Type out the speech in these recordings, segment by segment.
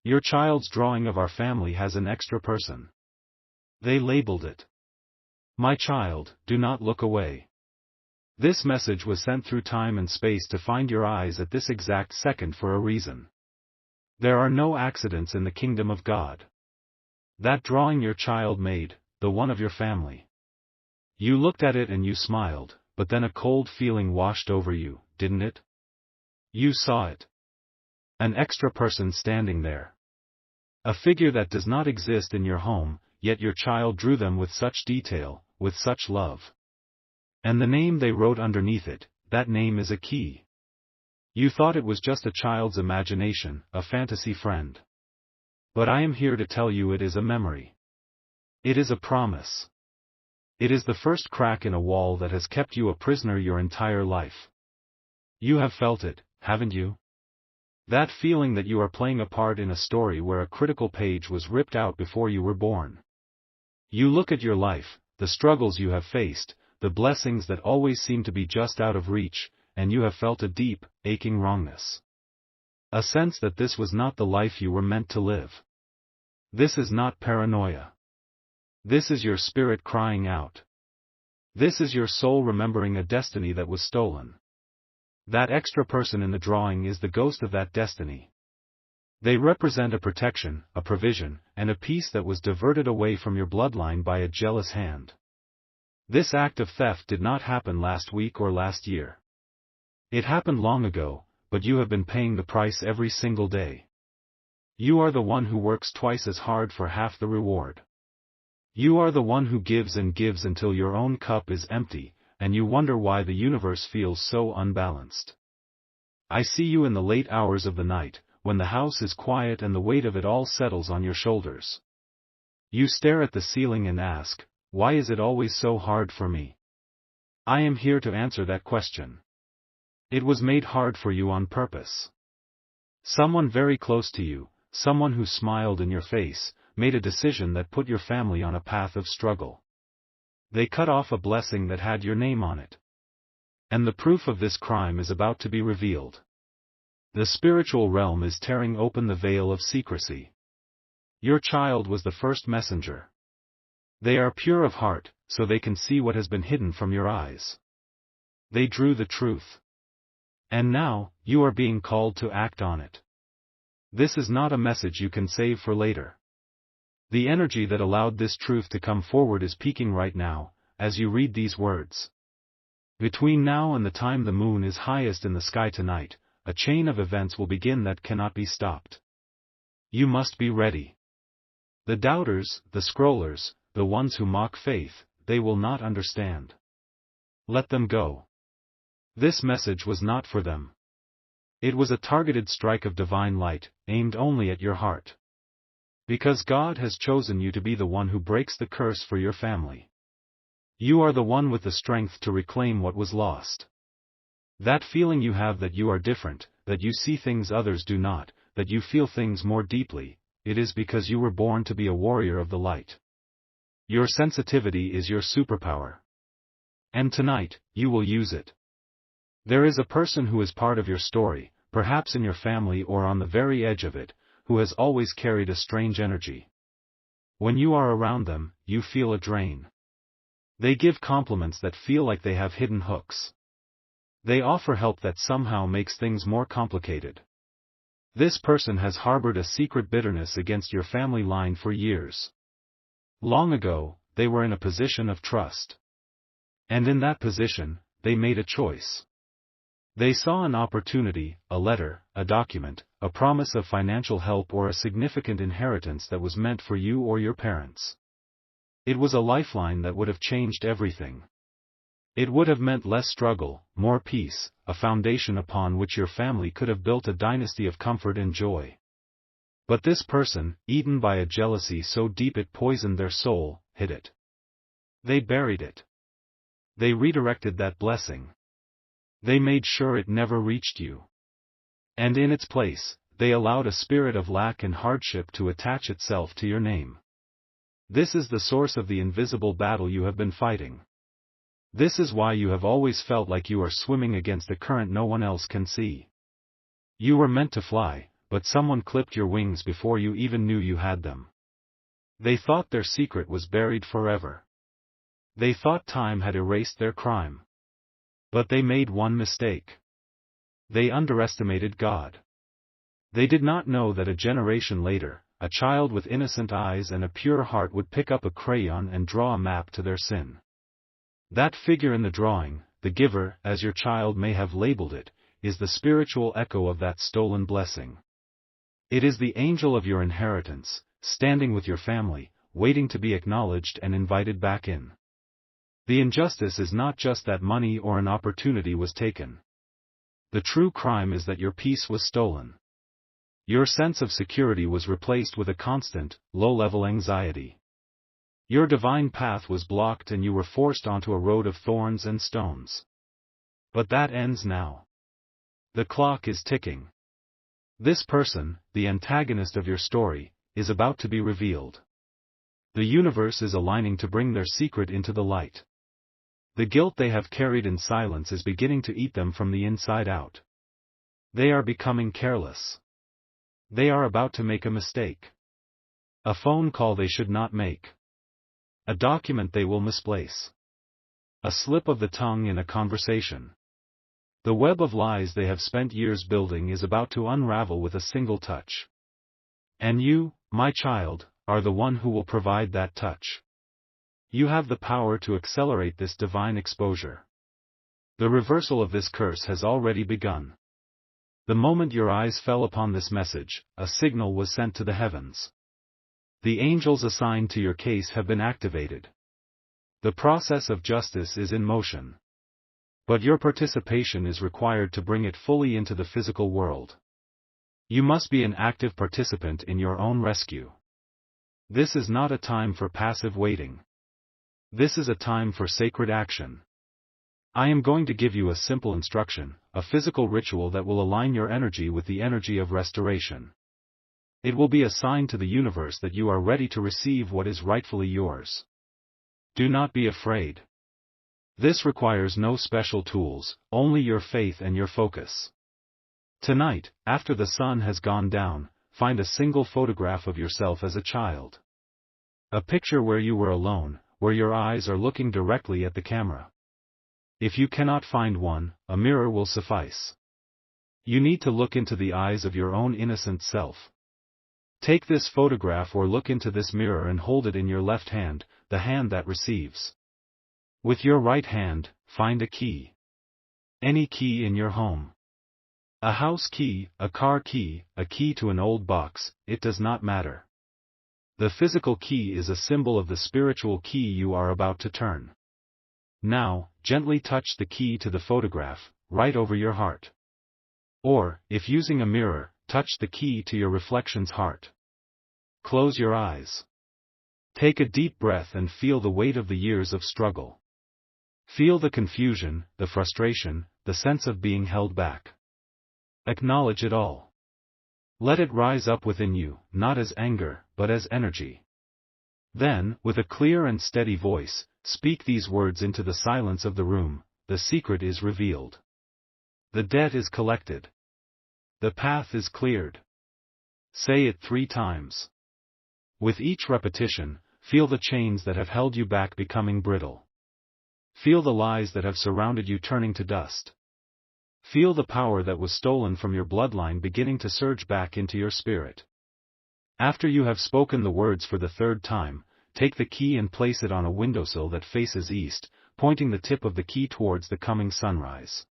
Your child's drawing of our family has an extra person. They labeled it. My child, do not look away. This message was sent through time and space to find your eyes at this exact second for a reason. There are no accidents in the kingdom of God. That drawing your child made, the one of your family. You looked at it and you smiled, but then a cold feeling washed over you, didn't it? You saw it. An extra person standing there. A figure that does not exist in your home, yet your child drew them with such detail, with such love. And the name they wrote underneath it, that name is a key. You thought it was just a child's imagination, a fantasy friend. But I am here to tell you it is a memory. It is a promise. It is the first crack in a wall that has kept you a prisoner your entire life. You have felt it, haven't you? That feeling that you are playing a part in a story where a critical page was ripped out before you were born. You look at your life, the struggles you have faced, the blessings that always seem to be just out of reach, and you have felt a deep, aching wrongness. A sense that this was not the life you were meant to live. This is not paranoia. This is your spirit crying out. This is your soul remembering a destiny that was stolen. That extra person in the drawing is the ghost of that destiny. They represent a protection, a provision, and a peace that was diverted away from your bloodline by a jealous hand. This act of theft did not happen last week or last year. It happened long ago, but you have been paying the price every single day. You are the one who works twice as hard for half the reward. You are the one who gives and gives until your own cup is empty, and you wonder why the universe feels so unbalanced. I see you in the late hours of the night, when the house is quiet and the weight of it all settles on your shoulders. You stare at the ceiling and ask, why is it always so hard for me? I am here to answer that question. It was made hard for you on purpose. Someone very close to you, someone who smiled in your face, made a decision that put your family on a path of struggle. They cut off a blessing that had your name on it. And the proof of this crime is about to be revealed. The spiritual realm is tearing open the veil of secrecy. Your child was the first messenger. They are pure of heart, so they can see what has been hidden from your eyes. They drew the truth. And now, you are being called to act on it. This is not a message you can save for later. The energy that allowed this truth to come forward is peaking right now, as you read these words. Between now and the time the moon is highest in the sky tonight, a chain of events will begin that cannot be stopped. You must be ready. The doubters, the scrollers, the ones who mock faith, they will not understand. Let them go. This message was not for them. It was a targeted strike of divine light, aimed only at your heart. Because God has chosen you to be the one who breaks the curse for your family. You are the one with the strength to reclaim what was lost. That feeling you have that you are different, that you see things others do not, that you feel things more deeply, it is because you were born to be a warrior of the light. Your sensitivity is your superpower. And tonight, you will use it. There is a person who is part of your story, perhaps in your family or on the very edge of it, who has always carried a strange energy. When you are around them, you feel a drain. They give compliments that feel like they have hidden hooks. They offer help that somehow makes things more complicated. This person has harbored a secret bitterness against your family line for years. Long ago, they were in a position of trust. And in that position, they made a choice. They saw an opportunity, a letter, a document, a promise of financial help or a significant inheritance that was meant for you or your parents. It was a lifeline that would have changed everything. It would have meant less struggle, more peace, a foundation upon which your family could have built a dynasty of comfort and joy. But this person, eaten by a jealousy so deep it poisoned their soul, hid it. They buried it. They redirected that blessing. They made sure it never reached you. And in its place, they allowed a spirit of lack and hardship to attach itself to your name. This is the source of the invisible battle you have been fighting. This is why you have always felt like you are swimming against a current no one else can see. You were meant to fly, but someone clipped your wings before you even knew you had them. They thought their secret was buried forever. They thought time had erased their crime. But they made one mistake. They underestimated God. They did not know that a generation later, a child with innocent eyes and a pure heart would pick up a crayon and draw a map to their sin. That figure in the drawing, the giver, as your child may have labeled it, is the spiritual echo of that stolen blessing. It is the angel of your inheritance, standing with your family, waiting to be acknowledged and invited back in. The injustice is not just that money or an opportunity was taken. The true crime is that your peace was stolen. Your sense of security was replaced with a constant, low-level anxiety. Your divine path was blocked and you were forced onto a road of thorns and stones. But that ends now. The clock is ticking. This person, the antagonist of your story, is about to be revealed. The universe is aligning to bring their secret into the light. The guilt they have carried in silence is beginning to eat them from the inside out. They are becoming careless. They are about to make a mistake. A phone call they should not make. A document they will misplace. A slip of the tongue in a conversation. The web of lies they have spent years building is about to unravel with a single touch. And you, my child, are the one who will provide that touch. You have the power to accelerate this divine exposure. The reversal of this curse has already begun. The moment your eyes fell upon this message, a signal was sent to the heavens. The angels assigned to your case have been activated. The process of justice is in motion. But your participation is required to bring it fully into the physical world. You must be an active participant in your own rescue. This is not a time for passive waiting. This is a time for sacred action. I am going to give you a simple instruction, a physical ritual that will align your energy with the energy of restoration. It will be a sign to the universe that you are ready to receive what is rightfully yours. Do not be afraid. This requires no special tools, only your faith and your focus. Tonight, after the sun has gone down, find a single photograph of yourself as a child. A picture where you were alone, where your eyes are looking directly at the camera. If you cannot find one, a mirror will suffice. You need to look into the eyes of your own innocent self. Take this photograph or look into this mirror and hold it in your left hand, the hand that receives. With your right hand, find a key. Any key in your home. A house key, a car key, a key to an old box, it does not matter. The physical key is a symbol of the spiritual key you are about to turn. Now, gently touch the key to the photograph, right over your heart. Or, if using a mirror, touch the key to your reflection's heart. Close your eyes. Take a deep breath and feel the weight of the years of struggle. Feel the confusion, the frustration, the sense of being held back. Acknowledge it all. Let it rise up within you, not as anger, but as energy. Then, with a clear and steady voice, speak these words into the silence of the room: the secret is revealed. The debt is collected. The path is cleared. Say it 3 times. With each repetition, feel the chains that have held you back becoming brittle. Feel the lies that have surrounded you turning to dust. Feel the power that was stolen from your bloodline beginning to surge back into your spirit. After you have spoken the words for the 3rd time, take the key and place it on a windowsill that faces east, pointing the tip of the key towards the coming sunrise.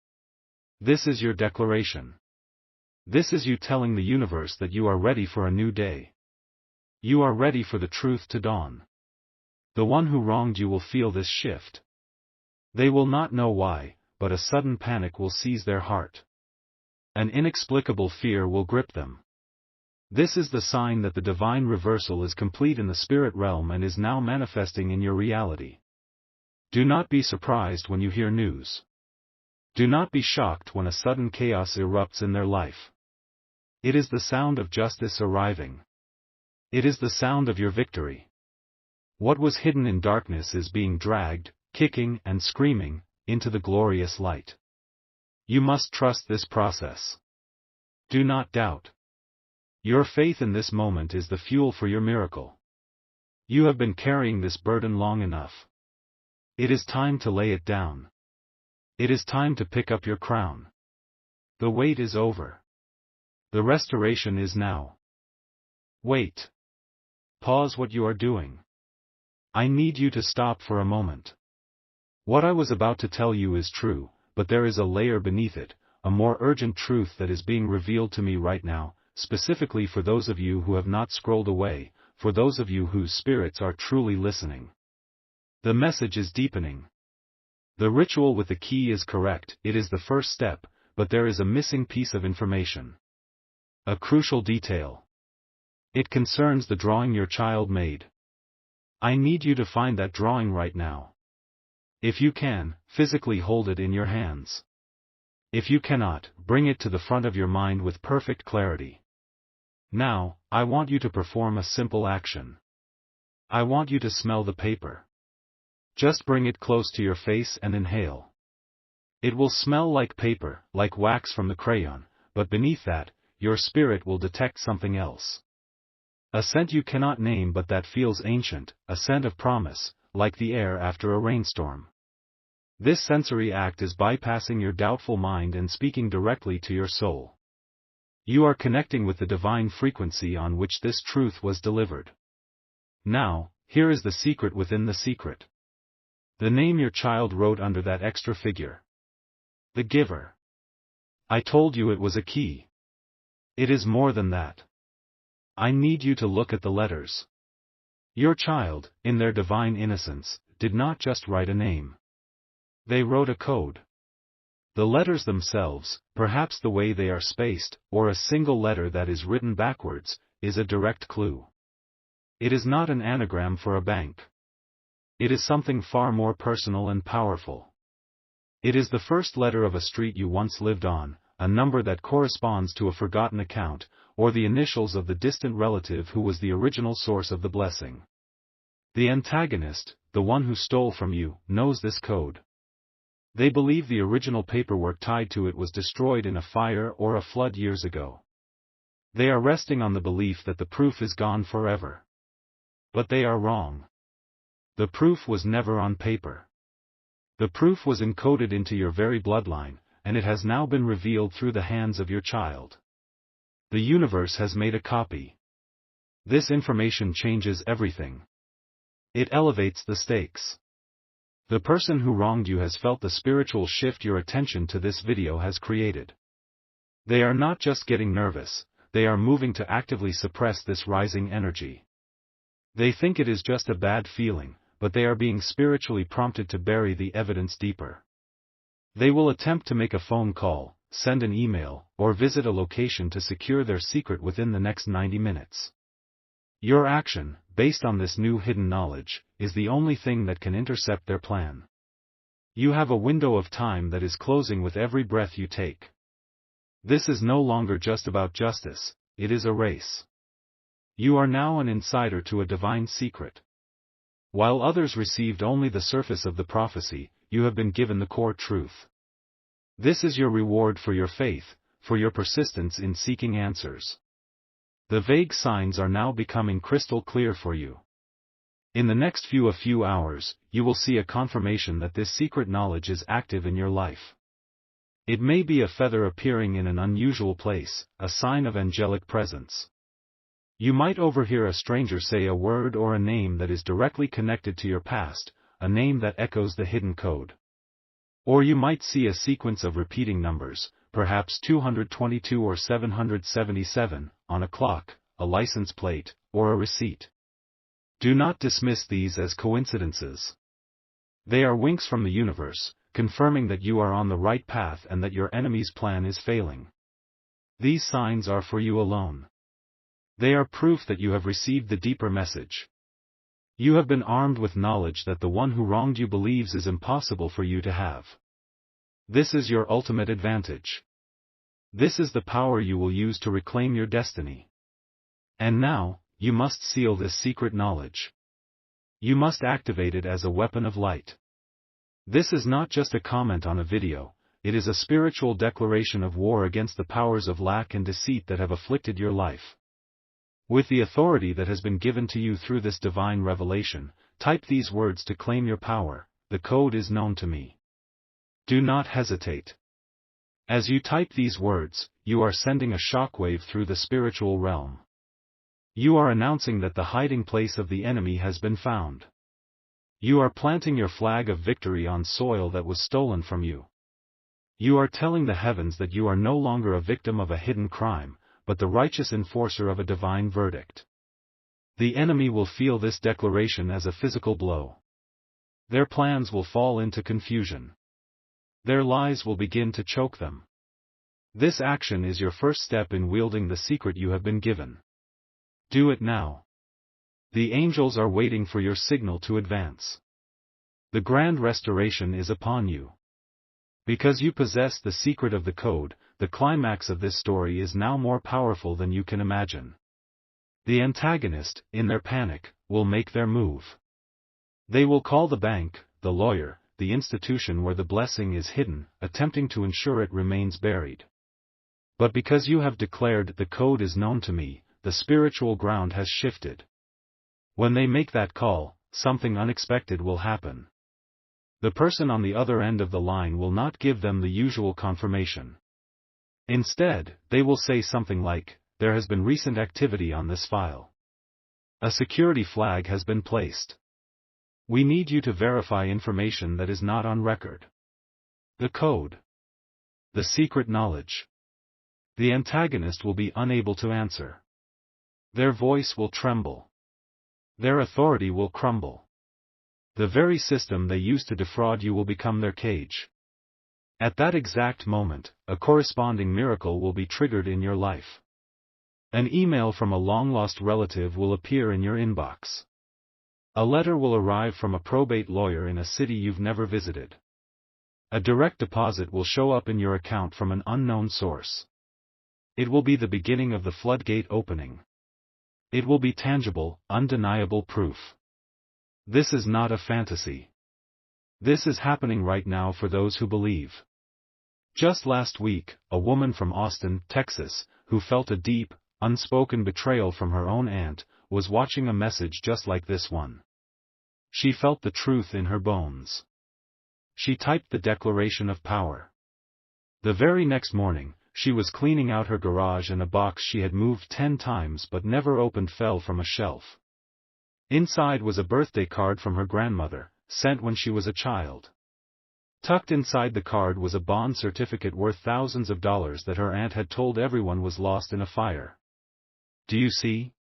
This is your declaration. This is you telling the universe that you are ready for a new day. You are ready for the truth to dawn. The one who wronged you will feel this shift. They will not know why, but a sudden panic will seize their heart. An inexplicable fear will grip them. This is the sign that the divine reversal is complete in the spirit realm and is now manifesting in your reality. Do not be surprised when you hear news. Do not be shocked when a sudden chaos erupts in their life. It is the sound of justice arriving. It is the sound of your victory. What was hidden in darkness is being dragged, kicking and screaming, into the glorious light. You must trust this process. Do not doubt. Your faith in this moment is the fuel for your miracle. You have been carrying this burden long enough. It is time to lay it down. It is time to pick up your crown. The wait is over. The restoration is now. Wait. Pause what you are doing. I need you to stop for a moment. What I was about to tell you is true, but there is a layer beneath it, a more urgent truth that is being revealed to me right now, specifically for those of you who have not scrolled away, for those of you whose spirits are truly listening. The message is deepening. The ritual with the key is correct, it is the first step, but there is a missing piece of information. A crucial detail. It concerns the drawing your child made. I need you to find that drawing right now. If you can, physically hold it in your hands. If you cannot, bring it to the front of your mind with perfect clarity. Now, I want you to perform a simple action. I want you to smell the paper. Just bring it close to your face and inhale. It will smell like paper, like wax from the crayon, but beneath that, your spirit will detect something else. A scent you cannot name but that feels ancient, a scent of promise, like the air after a rainstorm. This sensory act is bypassing your doubtful mind and speaking directly to your soul. You are connecting with the divine frequency on which this truth was delivered. Now, here is the secret within the secret. The name your child wrote under that extra figure. The giver. I told you it was a key. It is more than that. I need you to look at the letters. Your child, in their divine innocence, did not just write a name. They wrote a code. The letters themselves, perhaps the way they are spaced, or a single letter that is written backwards, is a direct clue. It is not an anagram for a bank. It is something far more personal and powerful. It is the first letter of a street you once lived on, a number that corresponds to a forgotten account, or the initials of the distant relative who was the original source of the blessing. The antagonist, the one who stole from you, knows this code. They believe the original paperwork tied to it was destroyed in a fire or a flood years ago. They are resting on the belief that the proof is gone forever. But they are wrong. The proof was never on paper. The proof was encoded into your very bloodline, and it has now been revealed through the hands of your child. The universe has made a copy. This information changes everything. It elevates the stakes. The person who wronged you has felt the spiritual shift your attention to this video has created. They are not just getting nervous, they are moving to actively suppress this rising energy. They think it is just a bad feeling, but they are being spiritually prompted to bury the evidence deeper. They will attempt to make a phone call, send an email, or visit a location to secure their secret within the next 90 minutes. Your action, based on this new hidden knowledge, is the only thing that can intercept their plan. You have a window of time that is closing with every breath you take. This is no longer just about justice, it is a race. You are now an insider to a divine secret. While others received only the surface of the prophecy, you have been given the core truth. This is your reward for your faith, for your persistence in seeking answers. The vague signs are now becoming crystal clear for you. In the next few hours, you will see a confirmation that this secret knowledge is active in your life. It may be a feather appearing in an unusual place, a sign of angelic presence. You might overhear a stranger say a word or a name that is directly connected to your past, a name that echoes the hidden code. Or you might see a sequence of repeating numbers, perhaps 222 or 777, on a clock, a license plate, or a receipt. Do not dismiss these as coincidences. They are winks from the universe, confirming that you are on the right path and that your enemy's plan is failing. These signs are for you alone. They are proof that you have received the deeper message. You have been armed with knowledge that the one who wronged you believes is impossible for you to have. This is your ultimate advantage. This is the power you will use to reclaim your destiny. And now, you must seal this secret knowledge. You must activate it as a weapon of light. This is not just a comment on a video, it is a spiritual declaration of war against the powers of lack and deceit that have afflicted your life. With the authority that has been given to you through this divine revelation, type these words to claim your power. The code is known to me. Do not hesitate. As you type these words, you are sending a shockwave through the spiritual realm. You are announcing that the hiding place of the enemy has been found. You are planting your flag of victory on soil that was stolen from you. You are telling the heavens that you are no longer a victim of a hidden crime, but the righteous enforcer of a divine verdict. The enemy will feel this declaration as a physical blow. Their plans will fall into confusion. Their lies will begin to choke them. This action is your first step in wielding the secret you have been given. Do it now. The angels are waiting for your signal to advance. The grand restoration is upon you. Because you possess the secret of the code, the climax of this story is now more powerful than you can imagine. The antagonist, in their panic, will make their move. They will call the bank, the lawyer, the institution where the blessing is hidden, attempting to ensure it remains buried. But because you have declared the code is known to me, the spiritual ground has shifted. When they make that call, something unexpected will happen. The person on the other end of the line will not give them the usual confirmation. Instead, they will say something like, "There has been recent activity on this file. A security flag has been placed. We need you to verify information that is not on record." The code. The secret knowledge. The antagonist will be unable to answer. Their voice will tremble. Their authority will crumble. The very system they used to defraud you will become their cage. At that exact moment, a corresponding miracle will be triggered in your life. An email from a long-lost relative will appear in your inbox. A letter will arrive from a probate lawyer in a city you've never visited. A direct deposit will show up in your account from an unknown source. It will be the beginning of the floodgate opening. It will be tangible, undeniable proof. This is not a fantasy. This is happening right now for those who believe. Just last week, a woman from Austin, Texas, who felt a deep, unspoken betrayal from her own aunt, was watching a message just like this one. She felt the truth in her bones. She typed the declaration of power. The very next morning, she was cleaning out her garage and a box she had moved 10 times but never opened fell from a shelf. Inside was a birthday card from her grandmother, sent when she was a child. Tucked inside the card was a bond certificate worth thousands of dollars that her aunt had told everyone was lost in a fire. Do you see?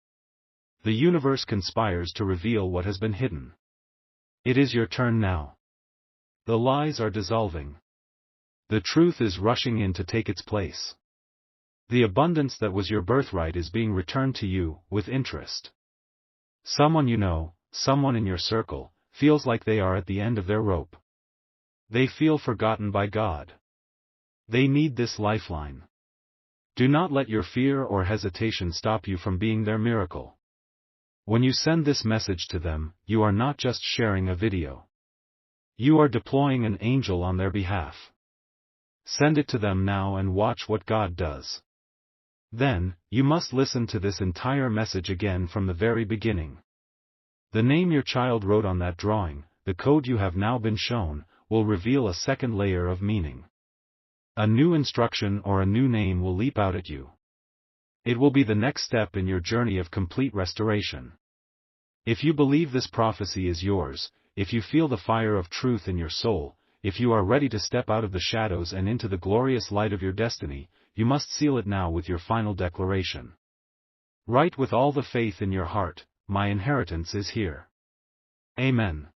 The universe conspires to reveal what has been hidden. It is your turn now. The lies are dissolving. The truth is rushing in to take its place. The abundance that was your birthright is being returned to you, with interest. Someone you know, someone in your circle, feels like they are at the end of their rope. They feel forgotten by God. They need this lifeline. Do not let your fear or hesitation stop you from being their miracle. When you send this message to them, you are not just sharing a video. You are deploying an angel on their behalf. Send it to them now and watch what God does. Then, you must listen to this entire message again from the very beginning. The name your child wrote on that drawing, the code you have now been shown, will reveal a second layer of meaning. A new instruction or a new name will leap out at you. It will be the next step in your journey of complete restoration. If you believe this prophecy is yours, if you feel the fire of truth in your soul, if you are ready to step out of the shadows and into the glorious light of your destiny, you must seal it now with your final declaration. Write with all the faith in your heart, "My inheritance is here." Amen.